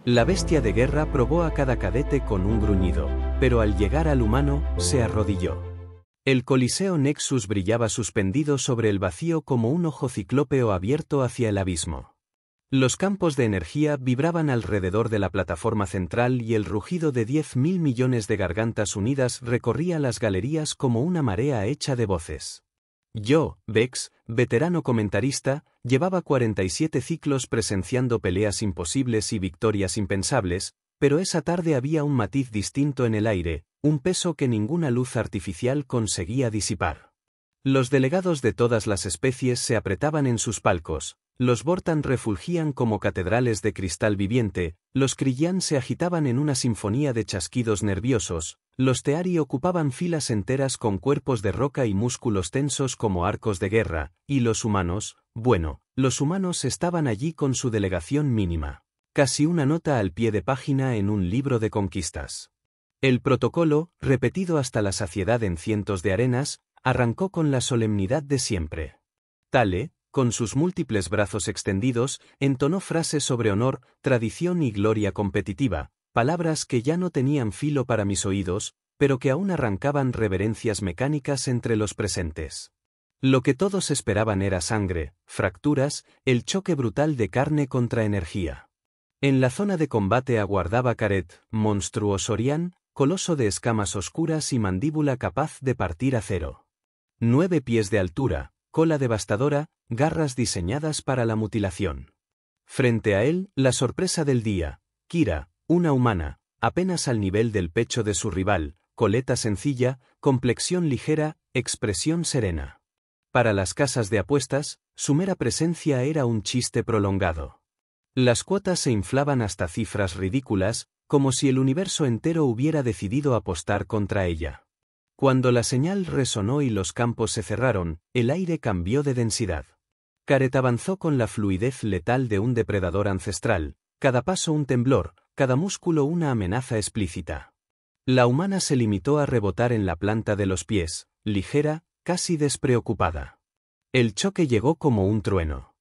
La bestia de guerra probó a cada cadete con un gruñido, pero al llegar al humano, se arrodilló. El Coliseo Nexus brillaba suspendido sobre el vacío como un ojo ciclópeo abierto hacia el abismo. Los campos de energía vibraban alrededor de la plataforma central y el rugido de 10.000 millones de gargantas unidas recorría las galerías como una marea hecha de voces. Yo, Vex, veterano comentarista, llevaba 47 ciclos presenciando peleas imposibles y victorias impensables, pero esa tarde había un matiz distinto en el aire, un peso que ninguna luz artificial conseguía disipar. Los delegados de todas las especies se apretaban en sus palcos, los Vortan refulgían como catedrales de cristal viviente, los Kryllian se agitaban en una sinfonía de chasquidos nerviosos, los Teari ocupaban filas enteras con cuerpos de roca y músculos tensos como arcos de guerra, y los humanos, bueno, los humanos estaban allí con su delegación mínima. Casi una nota al pie de página en un libro de conquistas. El protocolo, repetido hasta la saciedad en cientos de arenas, arrancó con la solemnidad de siempre. Tale, con sus múltiples brazos extendidos, entonó frases sobre honor, tradición y gloria competitiva, palabras que ya no tenían filo para mis oídos, pero que aún arrancaban reverencias mecánicas entre los presentes. Lo que todos esperaban era sangre, fracturas, el choque brutal de carne contra energía. En la zona de combate aguardaba Caret, monstruosorian, coloso de escamas oscuras y mandíbula capaz de partir acero. 9 pies de altura, cola devastadora, garras diseñadas para la mutilación. Frente a él, la sorpresa del día, Kira, una humana, apenas al nivel del pecho de su rival, coleta sencilla, complexión ligera, expresión serena. Para las casas de apuestas, su mera presencia era un chiste prolongado. Las cuotas se inflaban hasta cifras ridículas, como si el universo entero hubiera decidido apostar contra ella. Cuando la señal resonó y los campos se cerraron, el aire cambió de densidad. Caret avanzó con la fluidez letal de un depredador ancestral, cada paso un temblor, cada músculo una amenaza explícita. La humana se limitó a rebotar en la planta de los pies, ligera, casi despreocupada. El choque llegó como un trueno.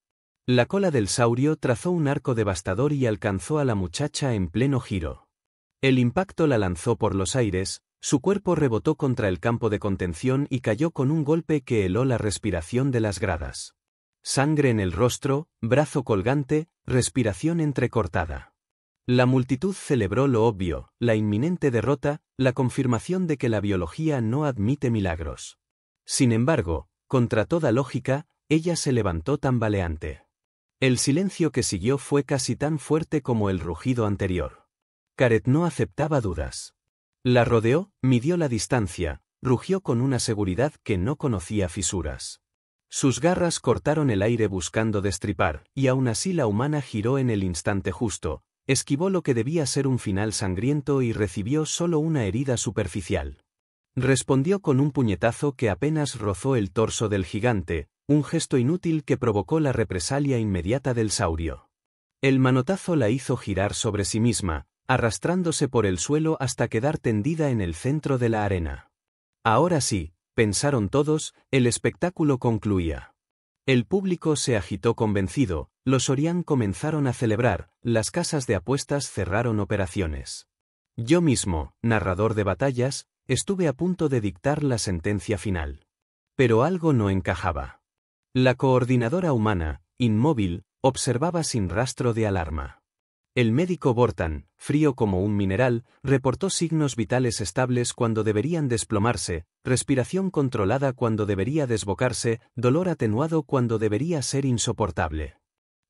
La cola del saurio trazó un arco devastador y alcanzó a la muchacha en pleno giro. El impacto la lanzó por los aires, su cuerpo rebotó contra el campo de contención y cayó con un golpe que heló la respiración de las gradas. Sangre en el rostro, brazo colgante, respiración entrecortada. La multitud celebró lo obvio, la inminente derrota, la confirmación de que la biología no admite milagros. Sin embargo, contra toda lógica, ella se levantó tambaleante. El silencio que siguió fue casi tan fuerte como el rugido anterior. Caret no aceptaba dudas. La rodeó, midió la distancia, rugió con una seguridad que no conocía fisuras. Sus garras cortaron el aire buscando destripar, y aún así la humana giró en el instante justo, esquivó lo que debía ser un final sangriento y recibió solo una herida superficial. Respondió con un puñetazo que apenas rozó el torso del gigante, un gesto inútil que provocó la represalia inmediata del saurio. El manotazo la hizo girar sobre sí misma, arrastrándose por el suelo hasta quedar tendida en el centro de la arena. Ahora sí, pensaron todos, el espectáculo concluía. El público se agitó convencido, los Orián comenzaron a celebrar, las casas de apuestas cerraron operaciones. Yo mismo, narrador de batallas, estuve a punto de dictar la sentencia final. Pero algo no encajaba. La coordinadora humana, inmóvil, observaba sin rastro de alarma. El médico Vortan, frío como un mineral, reportó signos vitales estables cuando deberían desplomarse, respiración controlada cuando debería desbocarse, dolor atenuado cuando debería ser insoportable.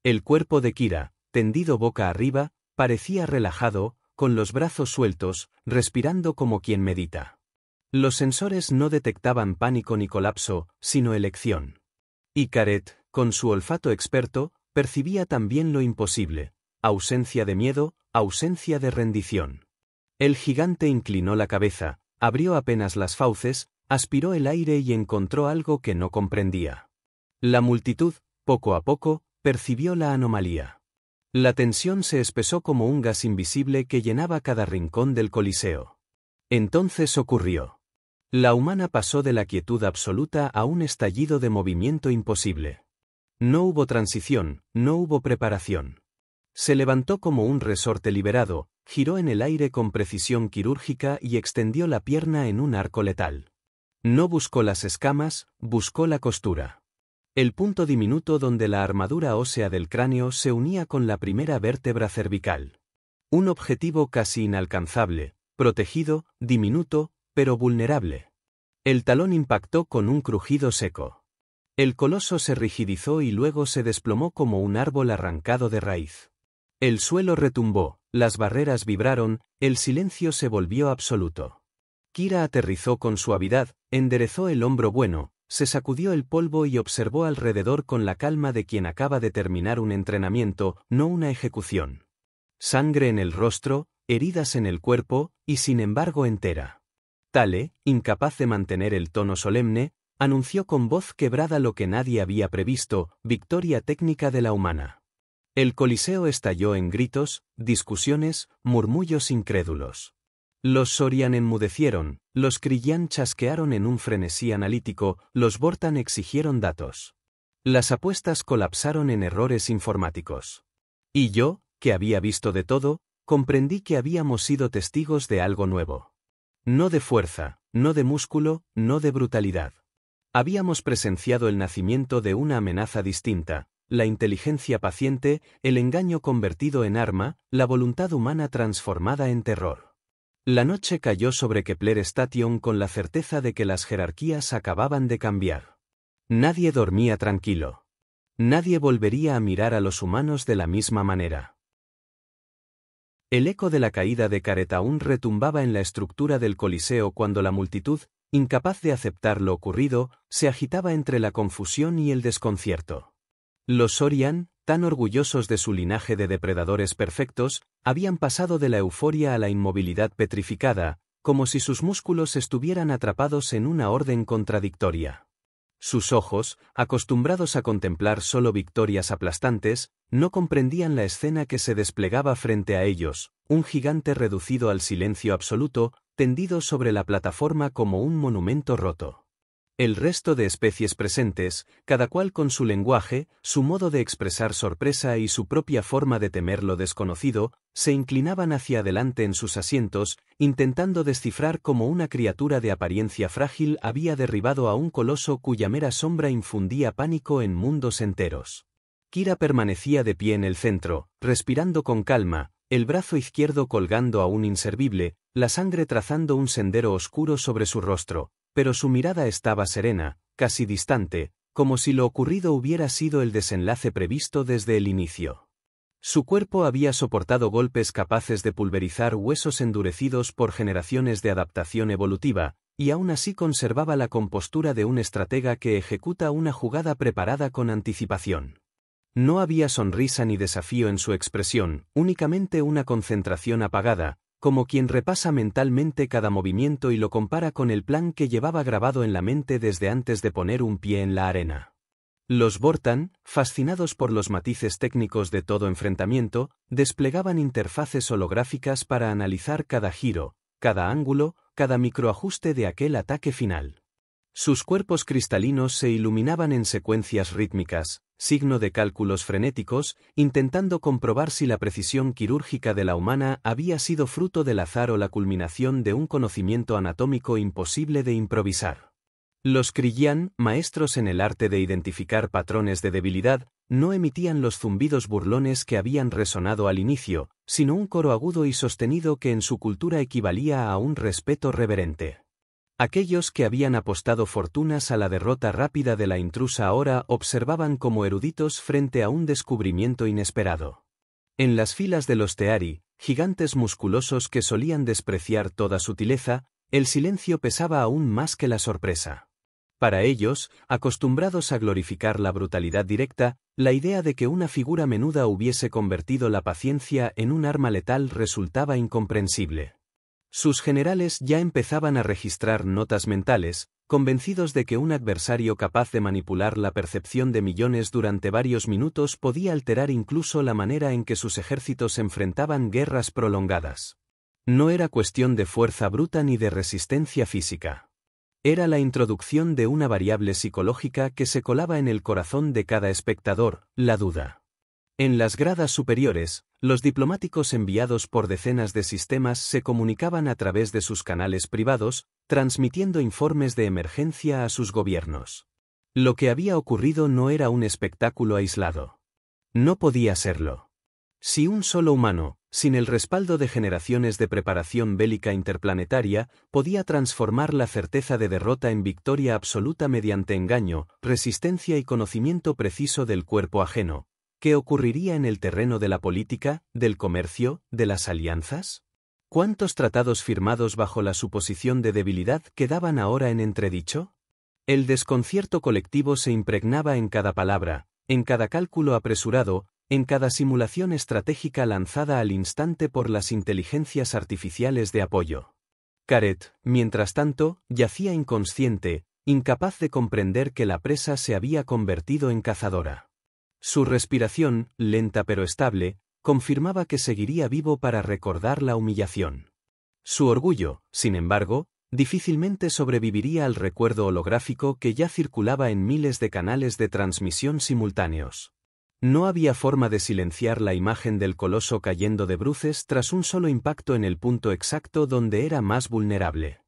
El cuerpo de Kira, tendido boca arriba, parecía relajado, con los brazos sueltos, respirando como quien medita. Los sensores no detectaban pánico ni colapso, sino elección. Y Caret, con su olfato experto, percibía también lo imposible. Ausencia de miedo, ausencia de rendición. El gigante inclinó la cabeza, abrió apenas las fauces, aspiró el aire y encontró algo que no comprendía. La multitud, poco a poco, percibió la anomalía. La tensión se espesó como un gas invisible que llenaba cada rincón del Coliseo. Entonces ocurrió. La humana pasó de la quietud absoluta a un estallido de movimiento imposible. No hubo transición, no hubo preparación. Se levantó como un resorte liberado, giró en el aire con precisión quirúrgica y extendió la pierna en un arco letal. No buscó las escamas, buscó la costura. El punto diminuto donde la armadura ósea del cráneo se unía con la primera vértebra cervical. Un objetivo casi inalcanzable, protegido, diminuto, pero vulnerable. El talón impactó con un crujido seco. El coloso se rigidizó y luego se desplomó como un árbol arrancado de raíz. El suelo retumbó, las barreras vibraron, el silencio se volvió absoluto. Kira aterrizó con suavidad, enderezó el hombro bueno, se sacudió el polvo y observó alrededor con la calma de quien acaba de terminar un entrenamiento, no una ejecución. Sangre en el rostro, heridas en el cuerpo, y sin embargo entera. Tale, incapaz de mantener el tono solemne, anunció con voz quebrada lo que nadie había previsto: victoria técnica de la humana. El coliseo estalló en gritos, discusiones, murmullos incrédulos. Los Sorian enmudecieron, los Krillyan chasquearon en un frenesí analítico, los Vortan exigieron datos. Las apuestas colapsaron en errores informáticos. Y yo, que había visto de todo, comprendí que habíamos sido testigos de algo nuevo. No de fuerza, no de músculo, no de brutalidad. Habíamos presenciado el nacimiento de una amenaza distinta, la inteligencia paciente, el engaño convertido en arma, la voluntad humana transformada en terror. La noche cayó sobre Kepler Station con la certeza de que las jerarquías acababan de cambiar. Nadie dormía tranquilo. Nadie volvería a mirar a los humanos de la misma manera. El eco de la caída de Caret aún retumbaba en la estructura del Coliseo cuando la multitud, incapaz de aceptar lo ocurrido, se agitaba entre la confusión y el desconcierto. Los Sorian, tan orgullosos de su linaje de depredadores perfectos, habían pasado de la euforia a la inmovilidad petrificada, como si sus músculos estuvieran atrapados en una orden contradictoria. Sus ojos, acostumbrados a contemplar solo victorias aplastantes, no comprendían la escena que se desplegaba frente a ellos, un gigante reducido al silencio absoluto, tendido sobre la plataforma como un monumento roto. El resto de especies presentes, cada cual con su lenguaje, su modo de expresar sorpresa y su propia forma de temer lo desconocido, se inclinaban hacia adelante en sus asientos, intentando descifrar cómo una criatura de apariencia frágil había derribado a un coloso cuya mera sombra infundía pánico en mundos enteros. Kira permanecía de pie en el centro, respirando con calma, el brazo izquierdo colgando aún inservible, la sangre trazando un sendero oscuro sobre su rostro, pero su mirada estaba serena, casi distante, como si lo ocurrido hubiera sido el desenlace previsto desde el inicio. Su cuerpo había soportado golpes capaces de pulverizar huesos endurecidos por generaciones de adaptación evolutiva, y aún así conservaba la compostura de un estratega que ejecuta una jugada preparada con anticipación. No había sonrisa ni desafío en su expresión, únicamente una concentración apagada, como quien repasa mentalmente cada movimiento y lo compara con el plan que llevaba grabado en la mente desde antes de poner un pie en la arena. Los Vortan, fascinados por los matices técnicos de todo enfrentamiento, desplegaban interfaces holográficas para analizar cada giro, cada ángulo, cada microajuste de aquel ataque final. Sus cuerpos cristalinos se iluminaban en secuencias rítmicas, signo de cálculos frenéticos, intentando comprobar si la precisión quirúrgica de la humana había sido fruto del azar o la culminación de un conocimiento anatómico imposible de improvisar. Los Krillyan, maestros en el arte de identificar patrones de debilidad, no emitían los zumbidos burlones que habían resonado al inicio, sino un coro agudo y sostenido que en su cultura equivalía a un respeto reverente. Aquellos que habían apostado fortunas a la derrota rápida de la intrusa ahora observaban como eruditos frente a un descubrimiento inesperado. En las filas de los Teari, gigantes musculosos que solían despreciar toda sutileza, el silencio pesaba aún más que la sorpresa. Para ellos, acostumbrados a glorificar la brutalidad directa, la idea de que una figura menuda hubiese convertido la paciencia en un arma letal resultaba incomprensible. Sus generales ya empezaban a registrar notas mentales, convencidos de que un adversario capaz de manipular la percepción de millones durante varios minutos podía alterar incluso la manera en que sus ejércitos enfrentaban guerras prolongadas. No era cuestión de fuerza bruta ni de resistencia física. Era la introducción de una variable psicológica que se colaba en el corazón de cada espectador, la duda. En las gradas superiores, los diplomáticos enviados por decenas de sistemas se comunicaban a través de sus canales privados, transmitiendo informes de emergencia a sus gobiernos. Lo que había ocurrido no era un espectáculo aislado. No podía serlo. Si un solo humano, sin el respaldo de generaciones de preparación bélica interplanetaria, podía transformar la certeza de derrota en victoria absoluta mediante engaño, resistencia y conocimiento preciso del cuerpo ajeno, ¿qué ocurriría en el terreno de la política, del comercio, de las alianzas? ¿Cuántos tratados firmados bajo la suposición de debilidad quedaban ahora en entredicho? El desconcierto colectivo se impregnaba en cada palabra, en cada cálculo apresurado, en cada simulación estratégica lanzada al instante por las inteligencias artificiales de apoyo. Caret, mientras tanto, yacía inconsciente, incapaz de comprender que la presa se había convertido en cazadora. Su respiración, lenta pero estable, confirmaba que seguiría vivo para recordar la humillación. Su orgullo, sin embargo, difícilmente sobreviviría al recuerdo holográfico que ya circulaba en miles de canales de transmisión simultáneos. No había forma de silenciar la imagen del coloso cayendo de bruces tras un solo impacto en el punto exacto donde era más vulnerable.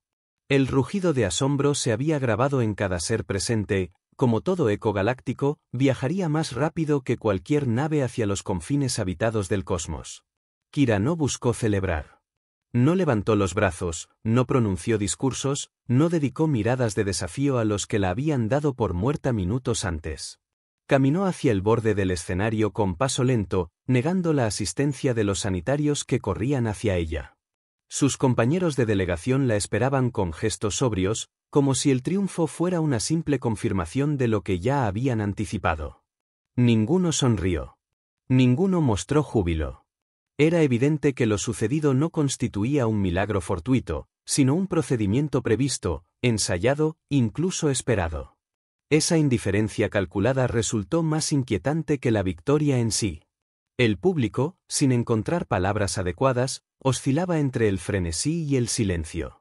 El rugido de asombro se había grabado en cada ser presente, como todo eco galáctico, viajaría más rápido que cualquier nave hacia los confines habitados del cosmos. Kira no buscó celebrar. No levantó los brazos, no pronunció discursos, no dedicó miradas de desafío a los que la habían dado por muerta minutos antes. Caminó hacia el borde del escenario con paso lento, negando la asistencia de los sanitarios que corrían hacia ella. Sus compañeros de delegación la esperaban con gestos sobrios, como si el triunfo fuera una simple confirmación de lo que ya habían anticipado. Ninguno sonrió. Ninguno mostró júbilo. Era evidente que lo sucedido no constituía un milagro fortuito, sino un procedimiento previsto, ensayado, incluso esperado. Esa indiferencia calculada resultó más inquietante que la victoria en sí. El público, sin encontrar palabras adecuadas, oscilaba entre el frenesí y el silencio.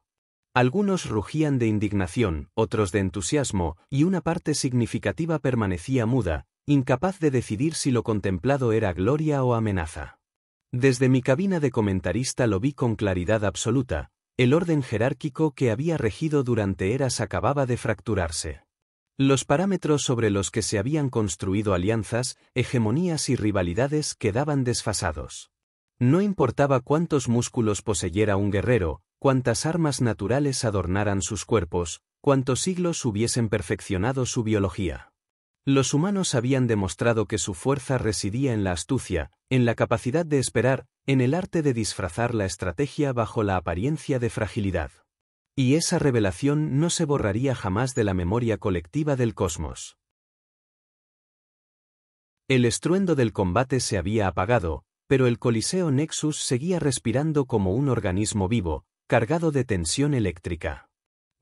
Algunos rugían de indignación, otros de entusiasmo, y una parte significativa permanecía muda, incapaz de decidir si lo contemplado era gloria o amenaza. Desde mi cabina de comentarista lo vi con claridad absoluta: el orden jerárquico que había regido durante eras acababa de fracturarse. Los parámetros sobre los que se habían construido alianzas, hegemonías y rivalidades quedaban desfasados. No importaba cuántos músculos poseyera un guerrero, cuántas armas naturales adornaran sus cuerpos, cuántos siglos hubiesen perfeccionado su biología. Los humanos habían demostrado que su fuerza residía en la astucia, en la capacidad de esperar, en el arte de disfrazar la estrategia bajo la apariencia de fragilidad. Y esa revelación no se borraría jamás de la memoria colectiva del cosmos. El estruendo del combate se había apagado, pero el Coliseo Nexus seguía respirando como un organismo vivo, cargado de tensión eléctrica.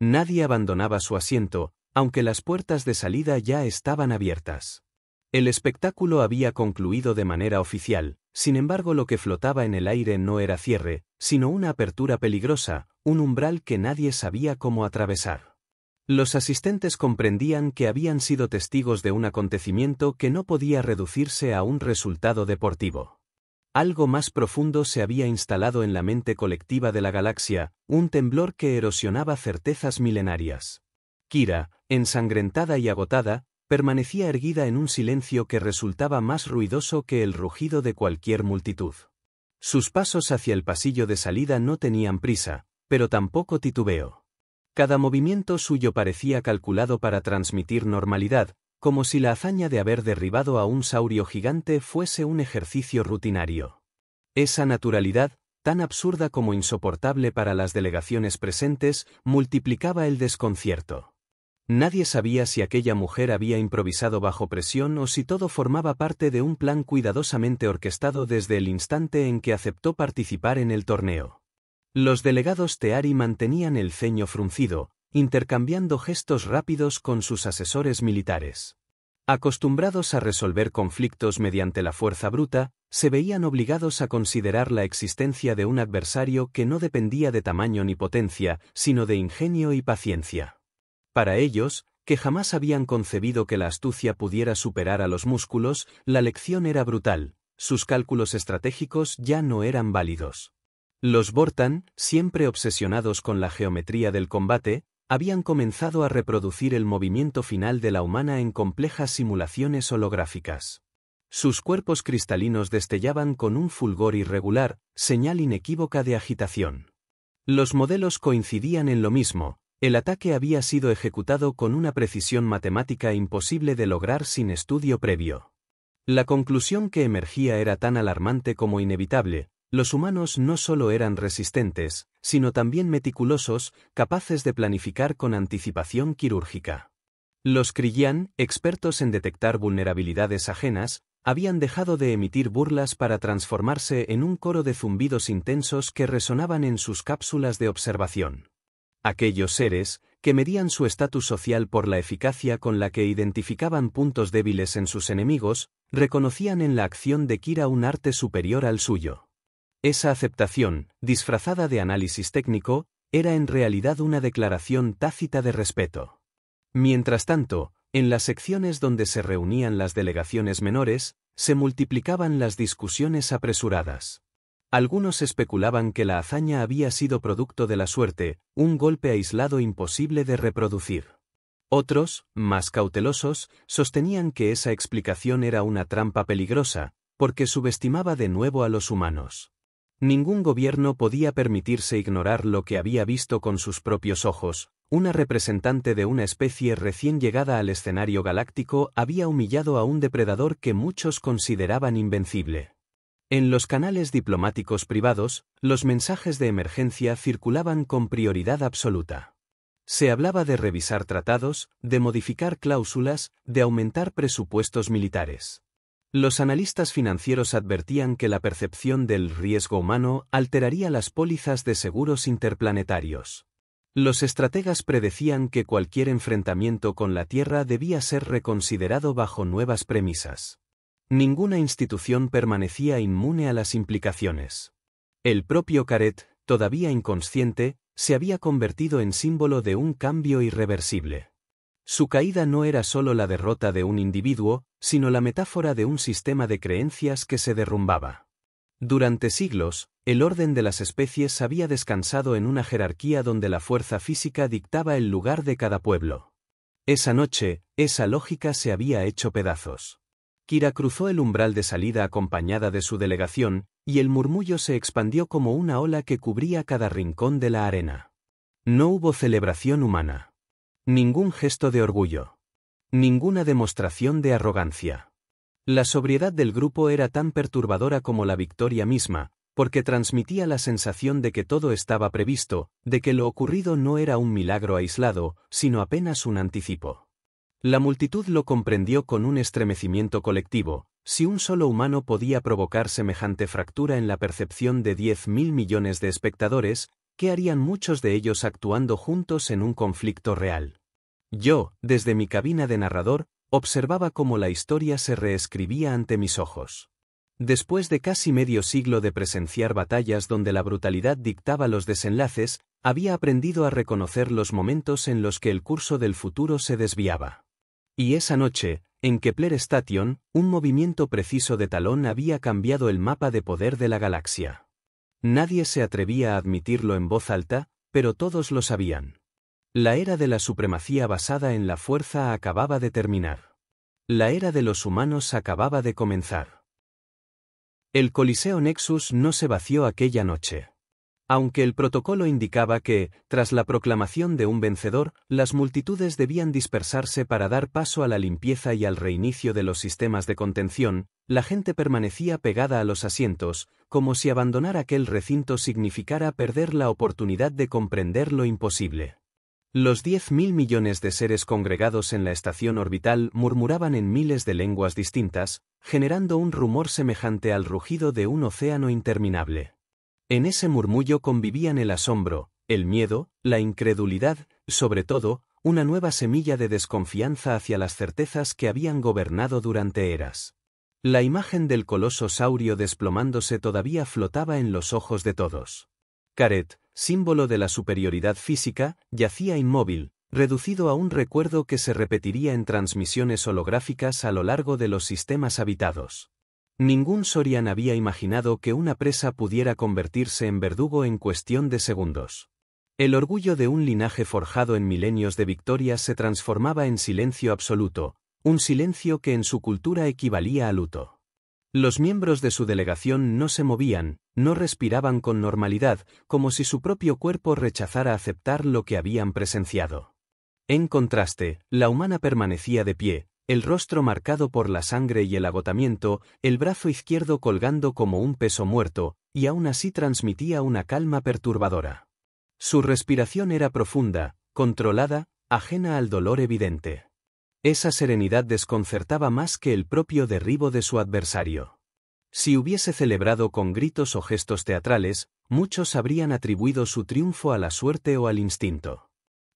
Nadie abandonaba su asiento, aunque las puertas de salida ya estaban abiertas. El espectáculo había concluido de manera oficial, sin embargo lo que flotaba en el aire no era cierre, sino una apertura peligrosa, un umbral que nadie sabía cómo atravesar. Los asistentes comprendían que habían sido testigos de un acontecimiento que no podía reducirse a un resultado deportivo. Algo más profundo se había instalado en la mente colectiva de la galaxia, un temblor que erosionaba certezas milenarias. Kira, ensangrentada y agotada, permanecía erguida en un silencio que resultaba más ruidoso que el rugido de cualquier multitud. Sus pasos hacia el pasillo de salida no tenían prisa, pero tampoco titubeo. Cada movimiento suyo parecía calculado para transmitir normalidad, como si la hazaña de haber derribado a un saurio gigante fuese un ejercicio rutinario. Esa naturalidad, tan absurda como insoportable para las delegaciones presentes, multiplicaba el desconcierto. Nadie sabía si aquella mujer había improvisado bajo presión o si todo formaba parte de un plan cuidadosamente orquestado desde el instante en que aceptó participar en el torneo. Los delegados Teari mantenían el ceño fruncido, intercambiando gestos rápidos con sus asesores militares. Acostumbrados a resolver conflictos mediante la fuerza bruta, se veían obligados a considerar la existencia de un adversario que no dependía de tamaño ni potencia, sino de ingenio y paciencia. Para ellos, que jamás habían concebido que la astucia pudiera superar a los músculos, la lección era brutal: sus cálculos estratégicos ya no eran válidos. Los Vortan, siempre obsesionados con la geometría del combate, habían comenzado a reproducir el movimiento final de la humana en complejas simulaciones holográficas. Sus cuerpos cristalinos destellaban con un fulgor irregular, señal inequívoca de agitación. Los modelos coincidían en lo mismo: el ataque había sido ejecutado con una precisión matemática imposible de lograr sin estudio previo. La conclusión que emergía era tan alarmante como inevitable: los humanos no solo eran resistentes, sino también meticulosos, capaces de planificar con anticipación quirúrgica. Los Kryllian, expertos en detectar vulnerabilidades ajenas, habían dejado de emitir burlas para transformarse en un coro de zumbidos intensos que resonaban en sus cápsulas de observación. Aquellos seres, que medían su estatus social por la eficacia con la que identificaban puntos débiles en sus enemigos, reconocían en la acción de Kira un arte superior al suyo. Esa aceptación, disfrazada de análisis técnico, era en realidad una declaración tácita de respeto. Mientras tanto, en las secciones donde se reunían las delegaciones menores, se multiplicaban las discusiones apresuradas. Algunos especulaban que la hazaña había sido producto de la suerte, un golpe aislado imposible de reproducir. Otros, más cautelosos, sostenían que esa explicación era una trampa peligrosa, porque subestimaba de nuevo a los humanos. Ningún gobierno podía permitirse ignorar lo que había visto con sus propios ojos: una representante de una especie recién llegada al escenario galáctico había humillado a un depredador que muchos consideraban invencible. En los canales diplomáticos privados, los mensajes de emergencia circulaban con prioridad absoluta. Se hablaba de revisar tratados, de modificar cláusulas, de aumentar presupuestos militares. Los analistas financieros advertían que la percepción del riesgo humano alteraría las pólizas de seguros interplanetarios. Los estrategas predecían que cualquier enfrentamiento con la Tierra debía ser reconsiderado bajo nuevas premisas. Ninguna institución permanecía inmune a las implicaciones. El propio Caret, todavía inconsciente, se había convertido en símbolo de un cambio irreversible. Su caída no era solo la derrota de un individuo, sino la metáfora de un sistema de creencias que se derrumbaba. Durante siglos, el orden de las especies había descansado en una jerarquía donde la fuerza física dictaba el lugar de cada pueblo. Esa noche, esa lógica se había hecho pedazos. Kira cruzó el umbral de salida acompañada de su delegación, y el murmullo se expandió como una ola que cubría cada rincón de la arena. No hubo celebración humana. Ningún gesto de orgullo. Ninguna demostración de arrogancia. La sobriedad del grupo era tan perturbadora como la victoria misma, porque transmitía la sensación de que todo estaba previsto, de que lo ocurrido no era un milagro aislado, sino apenas un anticipo. La multitud lo comprendió con un estremecimiento colectivo: si un solo humano podía provocar semejante fractura en la percepción de 10.000 millones de espectadores, ¿qué harían muchos de ellos actuando juntos en un conflicto real? Yo, desde mi cabina de narrador, observaba cómo la historia se reescribía ante mis ojos. Después de casi medio siglo de presenciar batallas donde la brutalidad dictaba los desenlaces, había aprendido a reconocer los momentos en los que el curso del futuro se desviaba. Y esa noche, en Kepler Station, un movimiento preciso de talón había cambiado el mapa de poder de la galaxia. Nadie se atrevía a admitirlo en voz alta, pero todos lo sabían. La era de la supremacía basada en la fuerza acababa de terminar. La era de los humanos acababa de comenzar. El Coliseo Nexus no se vació aquella noche. Aunque el protocolo indicaba que, tras la proclamación de un vencedor, las multitudes debían dispersarse para dar paso a la limpieza y al reinicio de los sistemas de contención, la gente permanecía pegada a los asientos, como si abandonar aquel recinto significara perder la oportunidad de comprender lo imposible. Los 10.000 millones de seres congregados en la estación orbital murmuraban en miles de lenguas distintas, generando un rumor semejante al rugido de un océano interminable. En ese murmullo convivían el asombro, el miedo, la incredulidad, sobre todo, una nueva semilla de desconfianza hacia las certezas que habían gobernado durante eras. La imagen del coloso saurio desplomándose todavía flotaba en los ojos de todos. Caret, símbolo de la superioridad física, yacía inmóvil, reducido a un recuerdo que se repetiría en transmisiones holográficas a lo largo de los sistemas habitados. Ningún Sorian había imaginado que una presa pudiera convertirse en verdugo en cuestión de segundos. El orgullo de un linaje forjado en milenios de victorias se transformaba en silencio absoluto, un silencio que en su cultura equivalía a luto. Los miembros de su delegación no se movían, no respiraban con normalidad, como si su propio cuerpo rechazara aceptar lo que habían presenciado. En contraste, la humana permanecía de pie, el rostro marcado por la sangre y el agotamiento, el brazo izquierdo colgando como un peso muerto, y aún así transmitía una calma perturbadora. Su respiración era profunda, controlada, ajena al dolor evidente. Esa serenidad desconcertaba más que el propio derribo de su adversario. Si hubiese celebrado con gritos o gestos teatrales, muchos habrían atribuido su triunfo a la suerte o al instinto.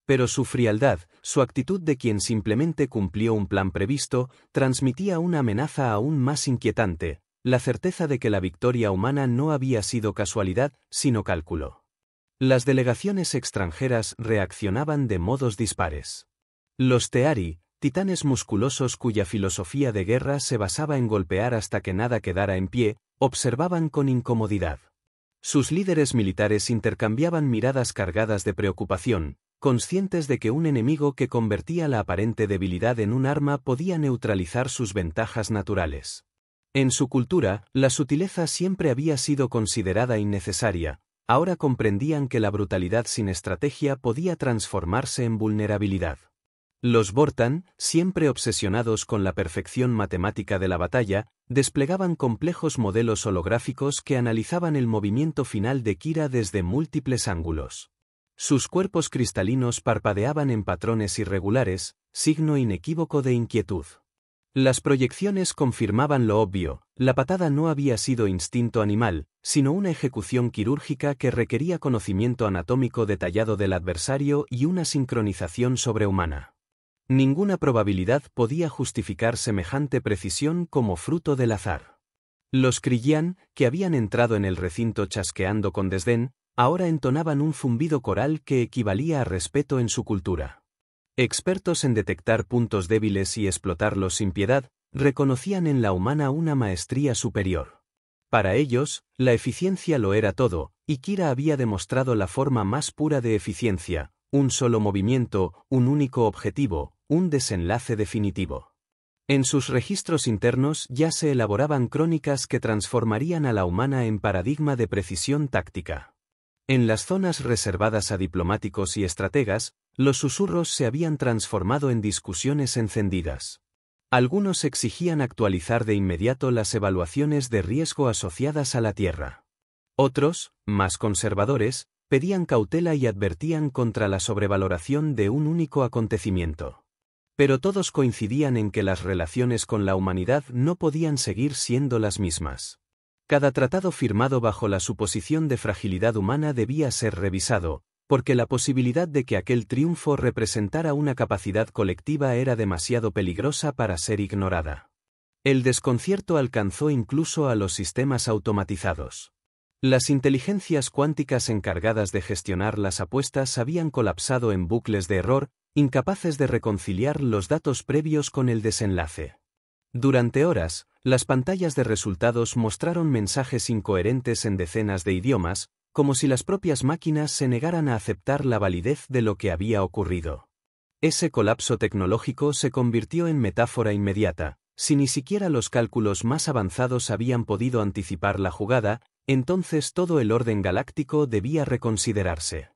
Pero su frialdad, su actitud de quien simplemente cumplió un plan previsto, transmitía una amenaza aún más inquietante, la certeza de que la victoria humana no había sido casualidad, sino cálculo. Las delegaciones extranjeras reaccionaban de modos dispares. Los Teari, titanes musculosos cuya filosofía de guerra se basaba en golpear hasta que nada quedara en pie, observaban con incomodidad. Sus líderes militares intercambiaban miradas cargadas de preocupación, conscientes de que un enemigo que convertía la aparente debilidad en un arma podía neutralizar sus ventajas naturales. En su cultura, la sutileza siempre había sido considerada innecesaria, ahora comprendían que la brutalidad sin estrategia podía transformarse en vulnerabilidad. Los Vortan, siempre obsesionados con la perfección matemática de la batalla, desplegaban complejos modelos holográficos que analizaban el movimiento final de Kira desde múltiples ángulos. Sus cuerpos cristalinos parpadeaban en patrones irregulares, signo inequívoco de inquietud. Las proyecciones confirmaban lo obvio, la patada no había sido instinto animal, sino una ejecución quirúrgica que requería conocimiento anatómico detallado del adversario y una sincronización sobrehumana. Ninguna probabilidad podía justificar semejante precisión como fruto del azar. Los Krillyan, que habían entrado en el recinto chasqueando con desdén, ahora entonaban un zumbido coral que equivalía a respeto en su cultura. Expertos en detectar puntos débiles y explotarlos sin piedad, reconocían en la humana una maestría superior. Para ellos, la eficiencia lo era todo, y Kira había demostrado la forma más pura de eficiencia, un solo movimiento, un único objetivo, un desenlace definitivo. En sus registros internos ya se elaboraban crónicas que transformarían a la humana en paradigma de precisión táctica. En las zonas reservadas a diplomáticos y estrategas, los susurros se habían transformado en discusiones encendidas. Algunos exigían actualizar de inmediato las evaluaciones de riesgo asociadas a la Tierra. Otros, más conservadores, pedían cautela y advertían contra la sobrevaloración de un único acontecimiento. Pero todos coincidían en que las relaciones con la humanidad no podían seguir siendo las mismas. Cada tratado firmado bajo la suposición de fragilidad humana debía ser revisado, porque la posibilidad de que aquel triunfo representara una capacidad colectiva era demasiado peligrosa para ser ignorada. El desconcierto alcanzó incluso a los sistemas automatizados. Las inteligencias cuánticas encargadas de gestionar las apuestas habían colapsado en bucles de error, incapaces de reconciliar los datos previos con el desenlace. Durante horas, las pantallas de resultados mostraron mensajes incoherentes en decenas de idiomas, como si las propias máquinas se negaran a aceptar la validez de lo que había ocurrido. Ese colapso tecnológico se convirtió en metáfora inmediata. Si ni siquiera los cálculos más avanzados habían podido anticipar la jugada, entonces todo el orden galáctico debía reconsiderarse.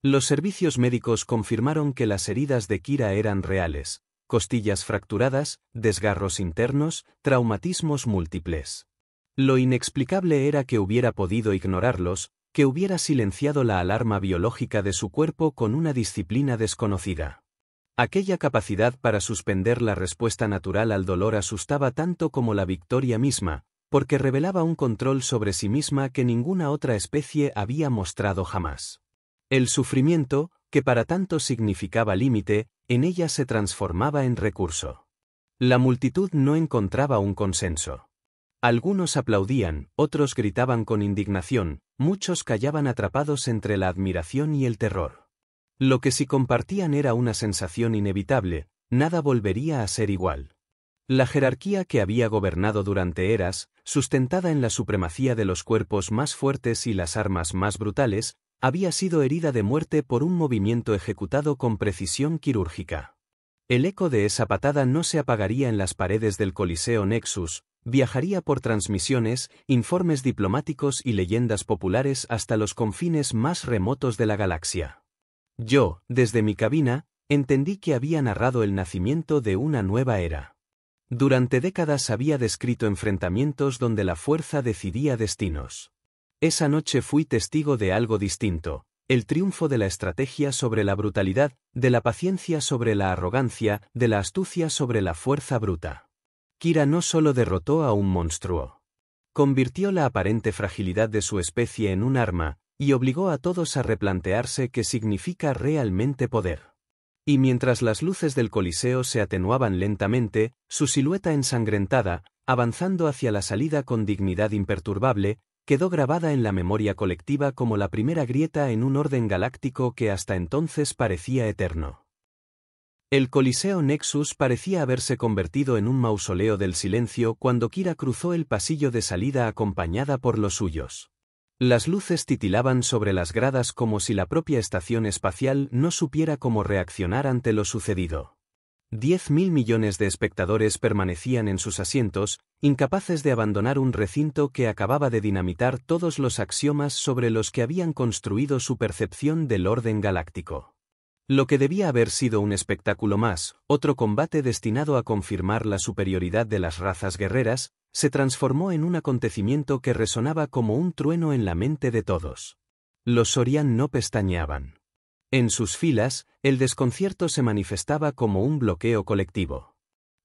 Los servicios médicos confirmaron que las heridas de Kira eran reales: costillas fracturadas, desgarros internos, traumatismos múltiples. Lo inexplicable era que hubiera podido ignorarlos, que hubiera silenciado la alarma biológica de su cuerpo con una disciplina desconocida. Aquella capacidad para suspender la respuesta natural al dolor asustaba tanto como la victoria misma, porque revelaba un control sobre sí misma que ninguna otra especie había mostrado jamás. El sufrimiento, que para tanto significaba límite, en ella se transformaba en recurso. La multitud no encontraba un consenso. Algunos aplaudían, otros gritaban con indignación, muchos callaban atrapados entre la admiración y el terror. Lo que sí compartían era una sensación inevitable: nada volvería a ser igual. La jerarquía que había gobernado durante eras, sustentada en la supremacía de los cuerpos más fuertes y las armas más brutales, había sido herida de muerte por un movimiento ejecutado con precisión quirúrgica. El eco de esa patada no se apagaría en las paredes del Coliseo Nexus, viajaría por transmisiones, informes diplomáticos y leyendas populares hasta los confines más remotos de la galaxia. Yo, desde mi cabina, entendí que había narrado el nacimiento de una nueva era. Durante décadas había descrito enfrentamientos donde la fuerza decidía destinos. Esa noche fui testigo de algo distinto, el triunfo de la estrategia sobre la brutalidad, de la paciencia sobre la arrogancia, de la astucia sobre la fuerza bruta. Kira no solo derrotó a un monstruo. Convirtió la aparente fragilidad de su especie en un arma, y obligó a todos a replantearse qué significa realmente poder. Y mientras las luces del Coliseo se atenuaban lentamente, su silueta ensangrentada, avanzando hacia la salida con dignidad imperturbable, quedó grabada en la memoria colectiva como la primera grieta en un orden galáctico que hasta entonces parecía eterno. El Coliseo Nexus parecía haberse convertido en un mausoleo del silencio cuando Kira cruzó el pasillo de salida acompañada por los suyos. Las luces titilaban sobre las gradas como si la propia estación espacial no supiera cómo reaccionar ante lo sucedido. 10.000 millones de espectadores permanecían en sus asientos, incapaces de abandonar un recinto que acababa de dinamitar todos los axiomas sobre los que habían construido su percepción del orden galáctico. Lo que debía haber sido un espectáculo más, otro combate destinado a confirmar la superioridad de las razas guerreras, se transformó en un acontecimiento que resonaba como un trueno en la mente de todos. Los Sorian no pestañeaban. En sus filas, el desconcierto se manifestaba como un bloqueo colectivo.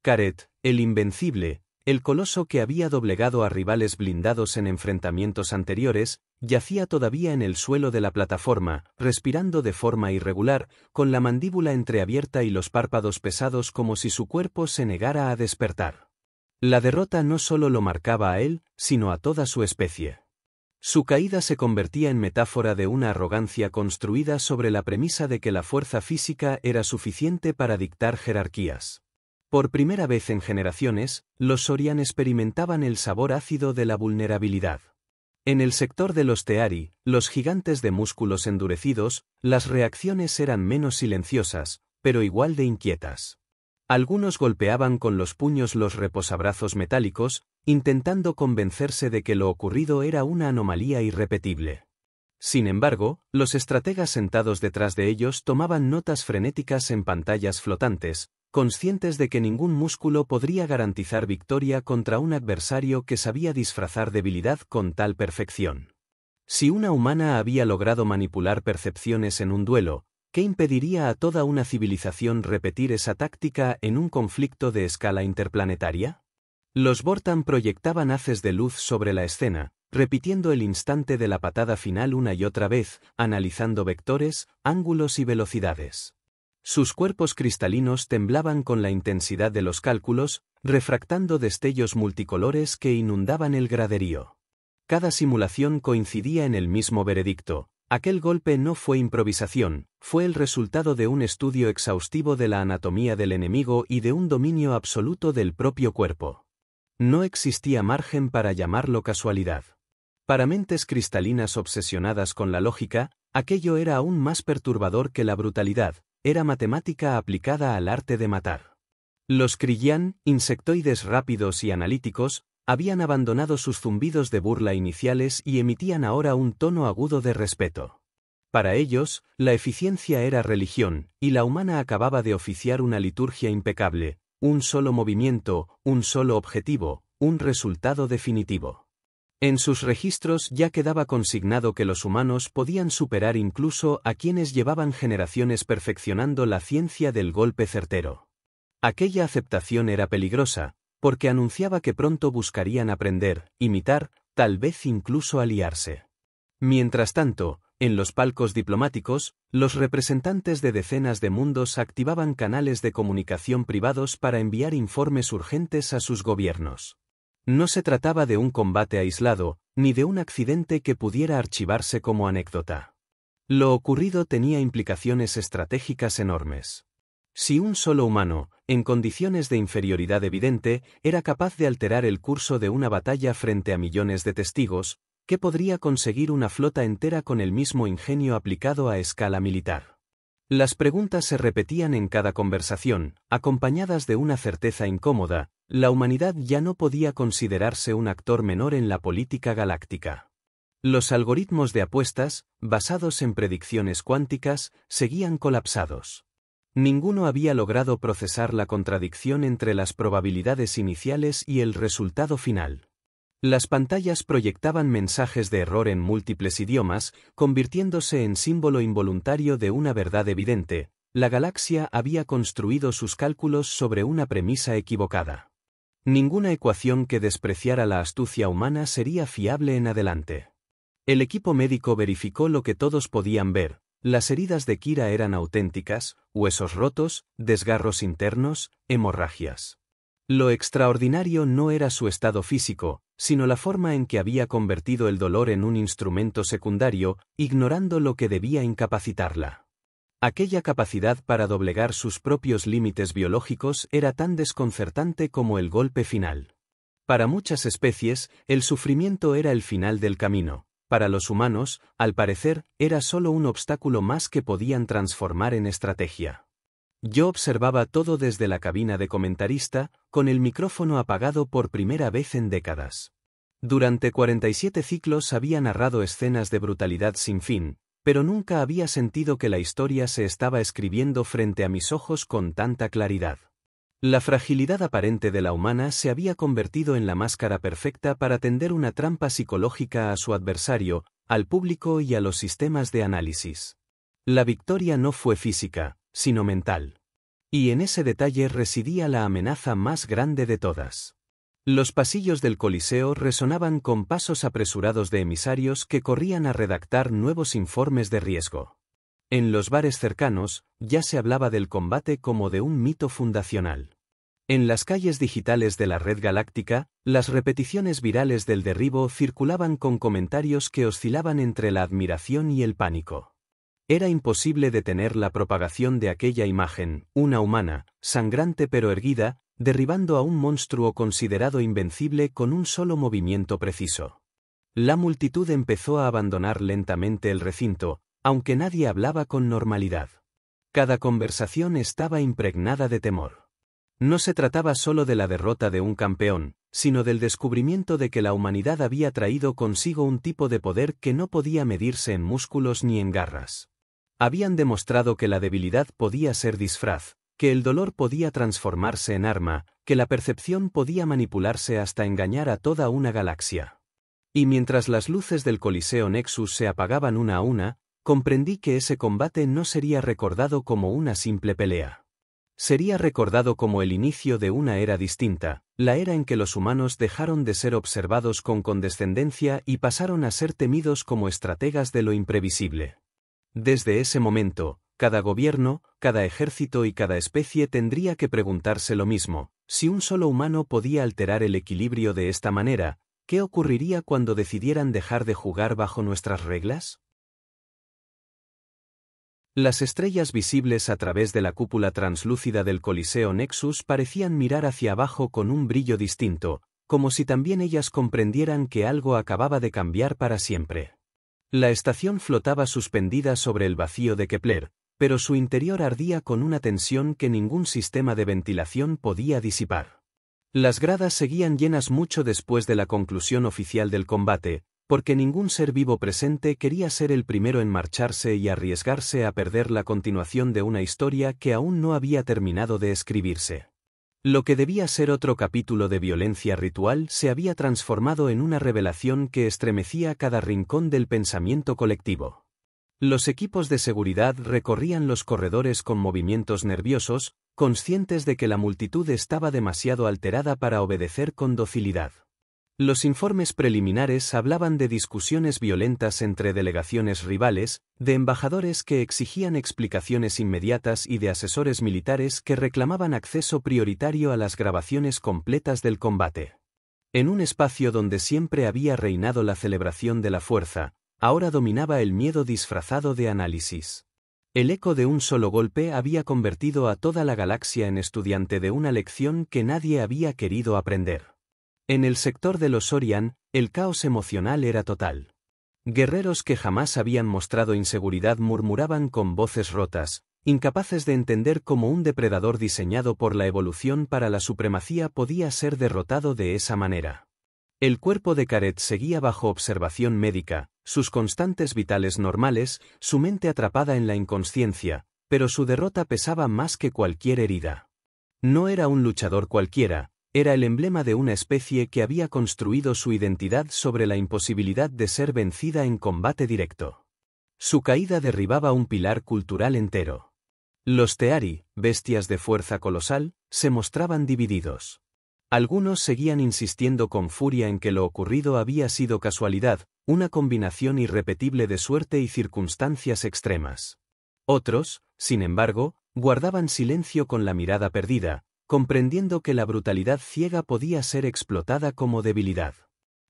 Caret, el invencible, el coloso que había doblegado a rivales blindados en enfrentamientos anteriores, yacía todavía en el suelo de la plataforma, respirando de forma irregular, con la mandíbula entreabierta y los párpados pesados como si su cuerpo se negara a despertar. La derrota no solo lo marcaba a él, sino a toda su especie. Su caída se convertía en metáfora de una arrogancia construida sobre la premisa de que la fuerza física era suficiente para dictar jerarquías. Por primera vez en generaciones, los Sorian experimentaban el sabor ácido de la vulnerabilidad. En el sector de los Teari, los gigantes de músculos endurecidos, las reacciones eran menos silenciosas, pero igual de inquietas. Algunos golpeaban con los puños los reposabrazos metálicos, intentando convencerse de que lo ocurrido era una anomalía irrepetible. Sin embargo, los estrategas sentados detrás de ellos tomaban notas frenéticas en pantallas flotantes, conscientes de que ningún músculo podría garantizar victoria contra un adversario que sabía disfrazar debilidad con tal perfección. Si una humana había logrado manipular percepciones en un duelo, ¿qué impediría a toda una civilización repetir esa táctica en un conflicto de escala interplanetaria? Los Vortan proyectaban haces de luz sobre la escena, repitiendo el instante de la patada final una y otra vez, analizando vectores, ángulos y velocidades. Sus cuerpos cristalinos temblaban con la intensidad de los cálculos, refractando destellos multicolores que inundaban el graderío. Cada simulación coincidía en el mismo veredicto: aquel golpe no fue improvisación, fue el resultado de un estudio exhaustivo de la anatomía del enemigo y de un dominio absoluto del propio cuerpo. No existía margen para llamarlo casualidad. Para mentes cristalinas obsesionadas con la lógica, aquello era aún más perturbador que la brutalidad, era matemática aplicada al arte de matar. Los Krillyan, insectoides rápidos y analíticos, habían abandonado sus zumbidos de burla iniciales y emitían ahora un tono agudo de respeto. Para ellos, la eficiencia era religión, y la humana acababa de oficiar una liturgia impecable: un solo movimiento, un solo objetivo, un resultado definitivo. En sus registros ya quedaba consignado que los humanos podían superar incluso a quienes llevaban generaciones perfeccionando la ciencia del golpe certero. Aquella aceptación era peligrosa, porque anunciaba que pronto buscarían aprender, imitar, tal vez incluso aliarse. Mientras tanto, en los palcos diplomáticos, los representantes de decenas de mundos activaban canales de comunicación privados para enviar informes urgentes a sus gobiernos. No se trataba de un combate aislado, ni de un accidente que pudiera archivarse como anécdota. Lo ocurrido tenía implicaciones estratégicas enormes. Si un solo humano, en condiciones de inferioridad evidente, era capaz de alterar el curso de una batalla frente a millones de testigos, ¿qué podría conseguir una flota entera con el mismo ingenio aplicado a escala militar? Las preguntas se repetían en cada conversación, acompañadas de una certeza incómoda: la humanidad ya no podía considerarse un actor menor en la política galáctica. Los algoritmos de apuestas, basados en predicciones cuánticas, seguían colapsados. Ninguno había logrado procesar la contradicción entre las probabilidades iniciales y el resultado final. Las pantallas proyectaban mensajes de error en múltiples idiomas, convirtiéndose en símbolo involuntario de una verdad evidente: la galaxia había construido sus cálculos sobre una premisa equivocada. Ninguna ecuación que despreciara la astucia humana sería fiable en adelante. El equipo médico verificó lo que todos podían ver: las heridas de Kira eran auténticas, huesos rotos, desgarros internos, hemorragias. Lo extraordinario no era su estado físico, sino la forma en que había convertido el dolor en un instrumento secundario, ignorando lo que debía incapacitarla. Aquella capacidad para doblegar sus propios límites biológicos era tan desconcertante como el golpe final. Para muchas especies, el sufrimiento era el final del camino. Para los humanos, al parecer, era solo un obstáculo más que podían transformar en estrategia. Yo observaba todo desde la cabina de comentarista, con el micrófono apagado por primera vez en décadas. Durante 47 ciclos había narrado escenas de brutalidad sin fin, pero nunca había sentido que la historia se estaba escribiendo frente a mis ojos con tanta claridad. La fragilidad aparente de la humana se había convertido en la máscara perfecta para tender una trampa psicológica a su adversario, al público y a los sistemas de análisis. La victoria no fue física, sino mental. Y en ese detalle residía la amenaza más grande de todas. Los pasillos del Coliseo resonaban con pasos apresurados de emisarios que corrían a redactar nuevos informes de riesgo. En los bares cercanos, ya se hablaba del combate como de un mito fundacional. En las calles digitales de la red galáctica, las repeticiones virales del derribo circulaban con comentarios que oscilaban entre la admiración y el pánico. Era imposible detener la propagación de aquella imagen: una humana, sangrante pero erguida, derribando a un monstruo considerado invencible con un solo movimiento preciso. La multitud empezó a abandonar lentamente el recinto, aunque nadie hablaba con normalidad. Cada conversación estaba impregnada de temor. No se trataba solo de la derrota de un campeón, sino del descubrimiento de que la humanidad había traído consigo un tipo de poder que no podía medirse en músculos ni en garras. Habían demostrado que la debilidad podía ser disfraz, que el dolor podía transformarse en arma, que la percepción podía manipularse hasta engañar a toda una galaxia. Y mientras las luces del Coliseo Nexus se apagaban una a una, comprendí que ese combate no sería recordado como una simple pelea. Sería recordado como el inicio de una era distinta, la era en que los humanos dejaron de ser observados con condescendencia y pasaron a ser temidos como estrategas de lo imprevisible. Desde ese momento, cada gobierno, cada ejército y cada especie tendría que preguntarse lo mismo: si un solo humano podía alterar el equilibrio de esta manera, ¿qué ocurriría cuando decidieran dejar de jugar bajo nuestras reglas? Las estrellas visibles a través de la cúpula translúcida del Coliseo Nexus parecían mirar hacia abajo con un brillo distinto, como si también ellas comprendieran que algo acababa de cambiar para siempre. La estación flotaba suspendida sobre el vacío de Kepler, pero su interior ardía con una tensión que ningún sistema de ventilación podía disipar. Las gradas seguían llenas mucho después de la conclusión oficial del combate, porque ningún ser vivo presente quería ser el primero en marcharse y arriesgarse a perder la continuación de una historia que aún no había terminado de escribirse. Lo que debía ser otro capítulo de violencia ritual se había transformado en una revelación que estremecía cada rincón del pensamiento colectivo. Los equipos de seguridad recorrían los corredores con movimientos nerviosos, conscientes de que la multitud estaba demasiado alterada para obedecer con docilidad. Los informes preliminares hablaban de discusiones violentas entre delegaciones rivales, de embajadores que exigían explicaciones inmediatas y de asesores militares que reclamaban acceso prioritario a las grabaciones completas del combate. En un espacio donde siempre había reinado la celebración de la fuerza, ahora dominaba el miedo disfrazado de análisis. El eco de un solo golpe había convertido a toda la galaxia en estudiante de una lección que nadie había querido aprender. En el sector de los Orion, el caos emocional era total. Guerreros que jamás habían mostrado inseguridad murmuraban con voces rotas, incapaces de entender cómo un depredador diseñado por la evolución para la supremacía podía ser derrotado de esa manera. El cuerpo de Caret seguía bajo observación médica, sus constantes vitales normales, su mente atrapada en la inconsciencia, pero su derrota pesaba más que cualquier herida. No era un luchador cualquiera, era el emblema de una especie que había construido su identidad sobre la imposibilidad de ser vencida en combate directo. Su caída derribaba un pilar cultural entero. Los Teari, bestias de fuerza colosal, se mostraban divididos. Algunos seguían insistiendo con furia en que lo ocurrido había sido casualidad, una combinación irrepetible de suerte y circunstancias extremas. Otros, sin embargo, guardaban silencio con la mirada perdida, comprendiendo que la brutalidad ciega podía ser explotada como debilidad.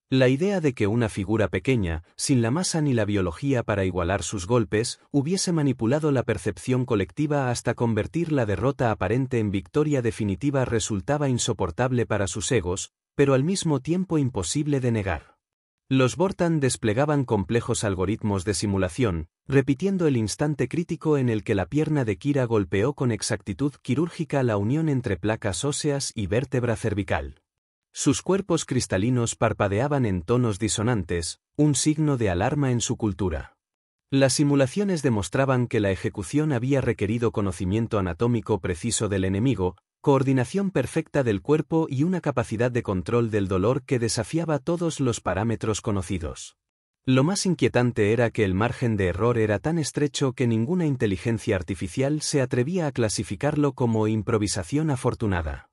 La idea de que una figura pequeña, sin la masa ni la biología para igualar sus golpes, hubiese manipulado la percepción colectiva hasta convertir la derrota aparente en victoria definitiva resultaba insoportable para sus egos, pero al mismo tiempo imposible de negar. Los Vortan desplegaban complejos algoritmos de simulación, repitiendo el instante crítico en el que la pierna de Kira golpeó con exactitud quirúrgica la unión entre placas óseas y vértebra cervical. Sus cuerpos cristalinos parpadeaban en tonos disonantes, un signo de alarma en su cultura. Las simulaciones demostraban que la ejecución había requerido conocimiento anatómico preciso del enemigo, coordinación perfecta del cuerpo y una capacidad de control del dolor que desafiaba todos los parámetros conocidos. Lo más inquietante era que el margen de error era tan estrecho que ninguna inteligencia artificial se atrevía a clasificarlo como improvisación afortunada.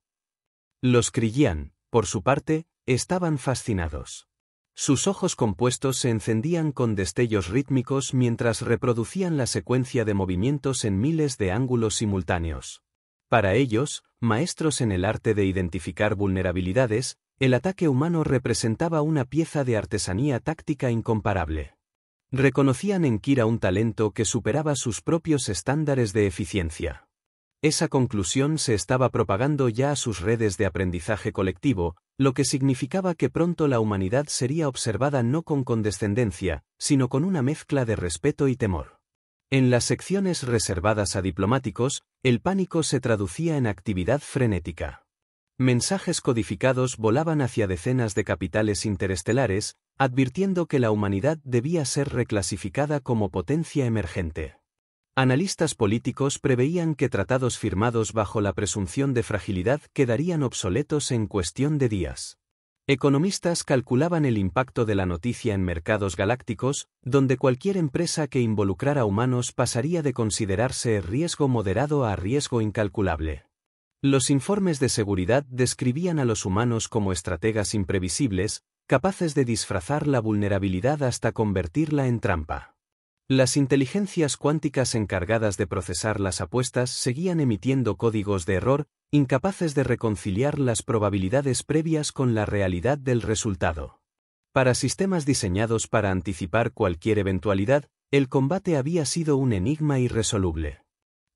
Los Kryllian, por su parte, estaban fascinados. Sus ojos compuestos se encendían con destellos rítmicos mientras reproducían la secuencia de movimientos en miles de ángulos simultáneos. Para ellos, maestros en el arte de identificar vulnerabilidades, el ataque humano representaba una pieza de artesanía táctica incomparable. Reconocían en Kira un talento que superaba sus propios estándares de eficiencia. Esa conclusión se estaba propagando ya a sus redes de aprendizaje colectivo, lo que significaba que pronto la humanidad sería observada no con condescendencia, sino con una mezcla de respeto y temor. En las secciones reservadas a diplomáticos, el pánico se traducía en actividad frenética. Mensajes codificados volaban hacia decenas de capitales interestelares, advirtiendo que la humanidad debía ser reclasificada como potencia emergente. Analistas políticos preveían que tratados firmados bajo la presunción de fragilidad quedarían obsoletos en cuestión de días. Economistas calculaban el impacto de la noticia en mercados galácticos, donde cualquier empresa que involucrara humanos pasaría de considerarse riesgo moderado a riesgo incalculable. Los informes de seguridad describían a los humanos como estrategas imprevisibles, capaces de disfrazar la vulnerabilidad hasta convertirla en trampa. Las inteligencias cuánticas encargadas de procesar las apuestas seguían emitiendo códigos de error, incapaces de reconciliar las probabilidades previas con la realidad del resultado. Para sistemas diseñados para anticipar cualquier eventualidad, el combate había sido un enigma irresoluble.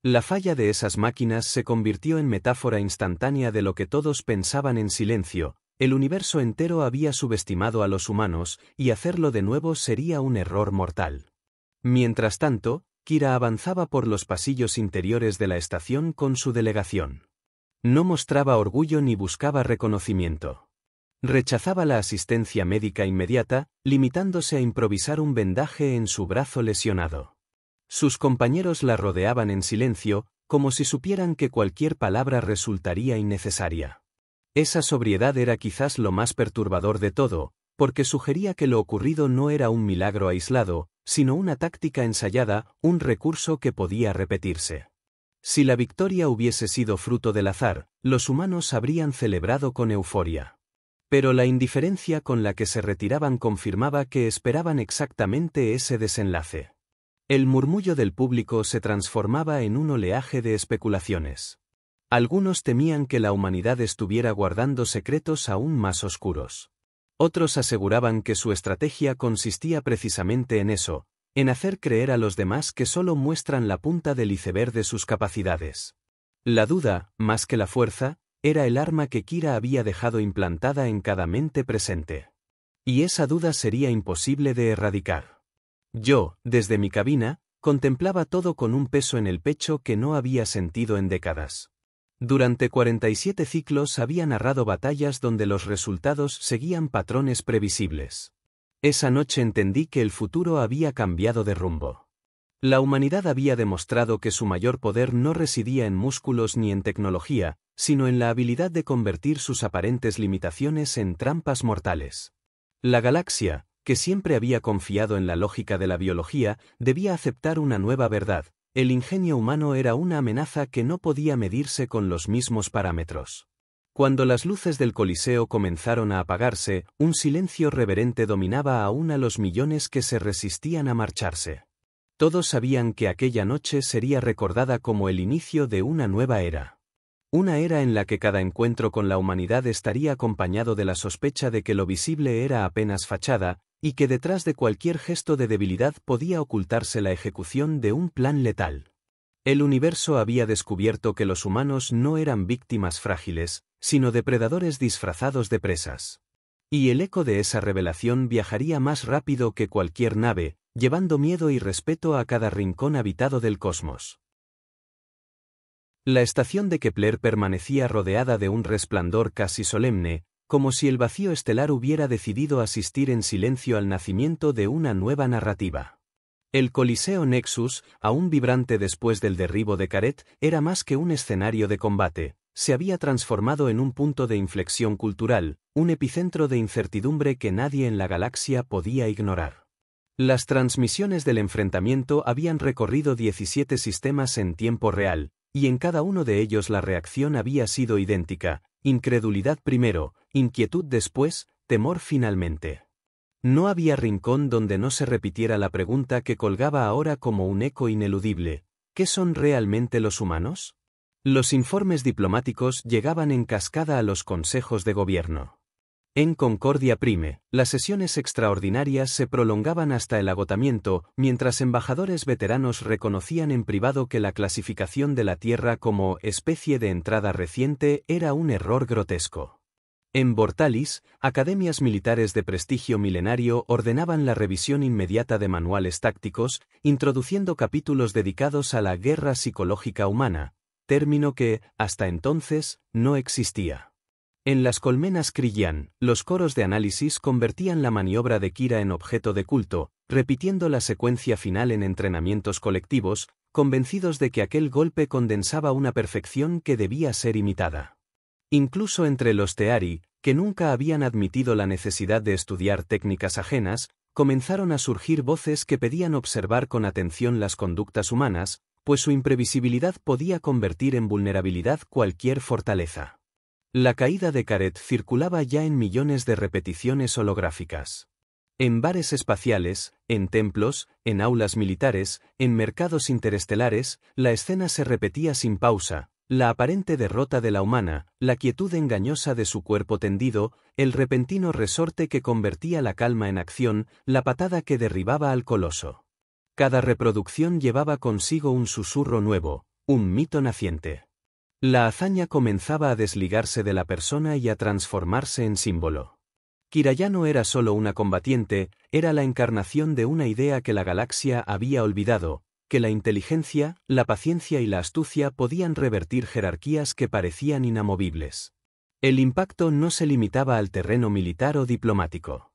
La falla de esas máquinas se convirtió en metáfora instantánea de lo que todos pensaban en silencio: el universo entero había subestimado a los humanos, y hacerlo de nuevo sería un error mortal. Mientras tanto, Kira avanzaba por los pasillos interiores de la estación con su delegación. No mostraba orgullo ni buscaba reconocimiento. Rechazaba la asistencia médica inmediata, limitándose a improvisar un vendaje en su brazo lesionado. Sus compañeros la rodeaban en silencio, como si supieran que cualquier palabra resultaría innecesaria. Esa sobriedad era quizás lo más perturbador de todo, porque sugería que lo ocurrido no era un milagro aislado, sino una táctica ensayada, un recurso que podía repetirse. Si la victoria hubiese sido fruto del azar, los humanos habrían celebrado con euforia. Pero la indiferencia con la que se retiraban confirmaba que esperaban exactamente ese desenlace. El murmullo del público se transformaba en un oleaje de especulaciones. Algunos temían que la humanidad estuviera guardando secretos aún más oscuros. Otros aseguraban que su estrategia consistía precisamente en eso: en hacer creer a los demás que solo muestran la punta del iceberg de sus capacidades. La duda, más que la fuerza, era el arma que Kira había dejado implantada en cada mente presente. Y esa duda sería imposible de erradicar. Yo, desde mi cabina, contemplaba todo con un peso en el pecho que no había sentido en décadas. Durante 47 ciclos había narrado batallas donde los resultados seguían patrones previsibles. Esa noche entendí que el futuro había cambiado de rumbo. La humanidad había demostrado que su mayor poder no residía en músculos ni en tecnología, sino en la habilidad de convertir sus aparentes limitaciones en trampas mortales. La galaxia, que siempre había confiado en la lógica de la biología, debía aceptar una nueva verdad: el ingenio humano era una amenaza que no podía medirse con los mismos parámetros. Cuando las luces del Coliseo comenzaron a apagarse, un silencio reverente dominaba aún a los millones que se resistían a marcharse. Todos sabían que aquella noche sería recordada como el inicio de una nueva era. Una era en la que cada encuentro con la humanidad estaría acompañado de la sospecha de que lo visible era apenas fachada, y que detrás de cualquier gesto de debilidad podía ocultarse la ejecución de un plan letal. El universo había descubierto que los humanos no eran víctimas frágiles, sino depredadores disfrazados de presas. Y el eco de esa revelación viajaría más rápido que cualquier nave, llevando miedo y respeto a cada rincón habitado del cosmos. La estación de Kepler permanecía rodeada de un resplandor casi solemne, como si el vacío estelar hubiera decidido asistir en silencio al nacimiento de una nueva narrativa. El Coliseo Nexus, aún vibrante después del derribo de Caret, era más que un escenario de combate. Se había transformado en un punto de inflexión cultural, un epicentro de incertidumbre que nadie en la galaxia podía ignorar. Las transmisiones del enfrentamiento habían recorrido 17 sistemas en tiempo real, y en cada uno de ellos la reacción había sido idéntica: incredulidad primero, inquietud después, temor finalmente. No había rincón donde no se repitiera la pregunta que colgaba ahora como un eco ineludible: ¿qué son realmente los humanos? Los informes diplomáticos llegaban en cascada a los consejos de gobierno. En Concordia Prime, las sesiones extraordinarias se prolongaban hasta el agotamiento, mientras embajadores veteranos reconocían en privado que la clasificación de la Tierra como especie de entrada reciente era un error grotesco. En Bortalis, academias militares de prestigio milenario ordenaban la revisión inmediata de manuales tácticos, introduciendo capítulos dedicados a la guerra psicológica humana, término que, hasta entonces, no existía. En las colmenas Krillyan, los coros de análisis convertían la maniobra de Kira en objeto de culto, repitiendo la secuencia final en entrenamientos colectivos, convencidos de que aquel golpe condensaba una perfección que debía ser imitada. Incluso entre los Teari, que nunca habían admitido la necesidad de estudiar técnicas ajenas, comenzaron a surgir voces que pedían observar con atención las conductas humanas, pues su imprevisibilidad podía convertir en vulnerabilidad cualquier fortaleza. La caída de Caret circulaba ya en millones de repeticiones holográficas. En bares espaciales, en templos, en aulas militares, en mercados interestelares, la escena se repetía sin pausa: la aparente derrota de la humana, la quietud engañosa de su cuerpo tendido, el repentino resorte que convertía la calma en acción, la patada que derribaba al coloso. Cada reproducción llevaba consigo un susurro nuevo, un mito naciente. La hazaña comenzaba a desligarse de la persona y a transformarse en símbolo. Kira ya no era solo una combatiente, era la encarnación de una idea que la galaxia había olvidado: que la inteligencia, la paciencia y la astucia podían revertir jerarquías que parecían inamovibles. El impacto no se limitaba al terreno militar o diplomático.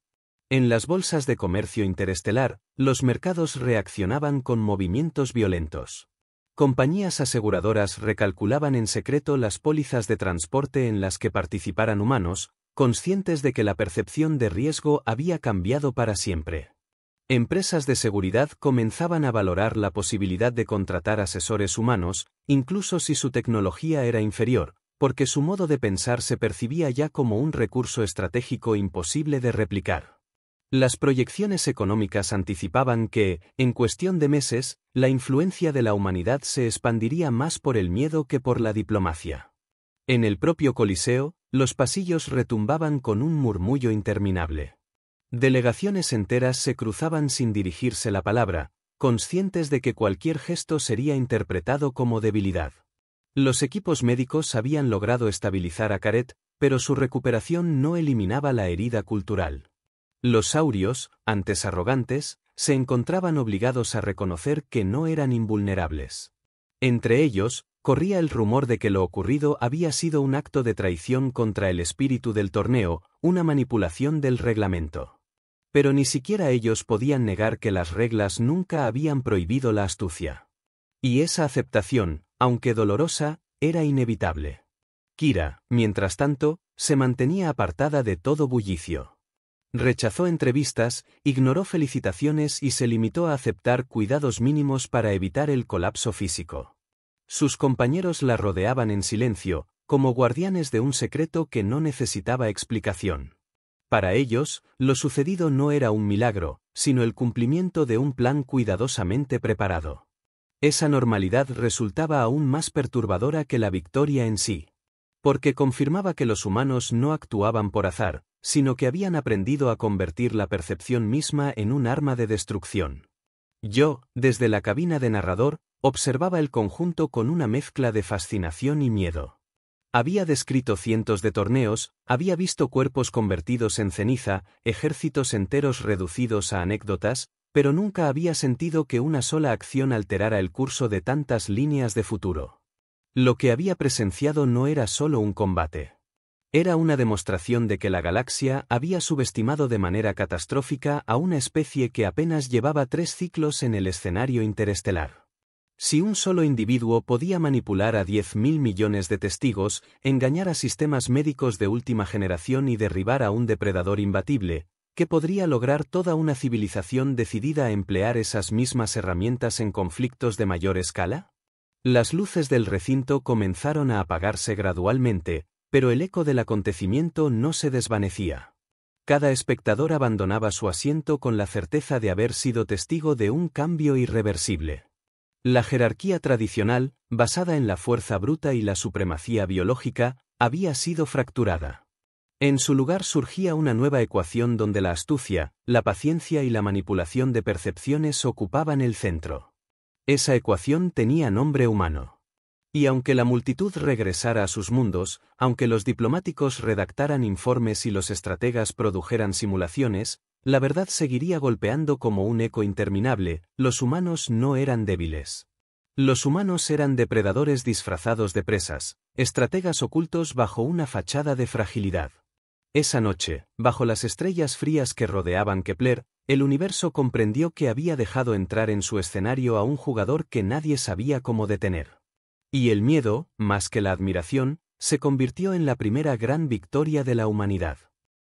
En las bolsas de comercio interestelar, los mercados reaccionaban con movimientos violentos. Compañías aseguradoras recalculaban en secreto las pólizas de transporte en las que participaran humanos, conscientes de que la percepción de riesgo había cambiado para siempre. Empresas de seguridad comenzaban a valorar la posibilidad de contratar asesores humanos, incluso si su tecnología era inferior, porque su modo de pensar se percibía ya como un recurso estratégico imposible de replicar. Las proyecciones económicas anticipaban que, en cuestión de meses, la influencia de la humanidad se expandiría más por el miedo que por la diplomacia. En el propio Coliseo, los pasillos retumbaban con un murmullo interminable. Delegaciones enteras se cruzaban sin dirigirse la palabra, conscientes de que cualquier gesto sería interpretado como debilidad. Los equipos médicos habían logrado estabilizar a Caret, pero su recuperación no eliminaba la herida cultural. Los saurios, antes arrogantes, se encontraban obligados a reconocer que no eran invulnerables. Entre ellos, corría el rumor de que lo ocurrido había sido un acto de traición contra el espíritu del torneo, una manipulación del reglamento. Pero ni siquiera ellos podían negar que las reglas nunca habían prohibido la astucia. Y esa aceptación, aunque dolorosa, era inevitable. Kira, mientras tanto, se mantenía apartada de todo bullicio. Rechazó entrevistas, ignoró felicitaciones y se limitó a aceptar cuidados mínimos para evitar el colapso físico. Sus compañeros la rodeaban en silencio, como guardianes de un secreto que no necesitaba explicación. Para ellos, lo sucedido no era un milagro, sino el cumplimiento de un plan cuidadosamente preparado. Esa normalidad resultaba aún más perturbadora que la victoria en sí. Porque confirmaba que los humanos no actuaban por azar, sino que habían aprendido a convertir la percepción misma en un arma de destrucción. Yo, desde la cabina de narrador, observaba el conjunto con una mezcla de fascinación y miedo. Había descrito cientos de torneos, había visto cuerpos convertidos en ceniza, ejércitos enteros reducidos a anécdotas, pero nunca había sentido que una sola acción alterara el curso de tantas líneas de futuro. Lo que había presenciado no era solo un combate. Era una demostración de que la galaxia había subestimado de manera catastrófica a una especie que apenas llevaba 3 ciclos en el escenario interestelar. Si un solo individuo podía manipular a 10.000 millones de testigos, engañar a sistemas médicos de última generación y derribar a un depredador imbatible, ¿qué podría lograr toda una civilización decidida a emplear esas mismas herramientas en conflictos de mayor escala? Las luces del recinto comenzaron a apagarse gradualmente, pero el eco del acontecimiento no se desvanecía. Cada espectador abandonaba su asiento con la certeza de haber sido testigo de un cambio irreversible. La jerarquía tradicional, basada en la fuerza bruta y la supremacía biológica, había sido fracturada. En su lugar surgía una nueva ecuación donde la astucia, la paciencia y la manipulación de percepciones ocupaban el centro. Esa ecuación tenía nombre humano. Y aunque la multitud regresara a sus mundos, aunque los diplomáticos redactaran informes y los estrategas produjeran simulaciones, la verdad seguiría golpeando como un eco interminable: los humanos no eran débiles. Los humanos eran depredadores disfrazados de presas, estrategas ocultos bajo una fachada de fragilidad. Esa noche, bajo las estrellas frías que rodeaban Kepler, el universo comprendió que había dejado entrar en su escenario a un jugador que nadie sabía cómo detener. Y el miedo, más que la admiración, se convirtió en la primera gran victoria de la humanidad.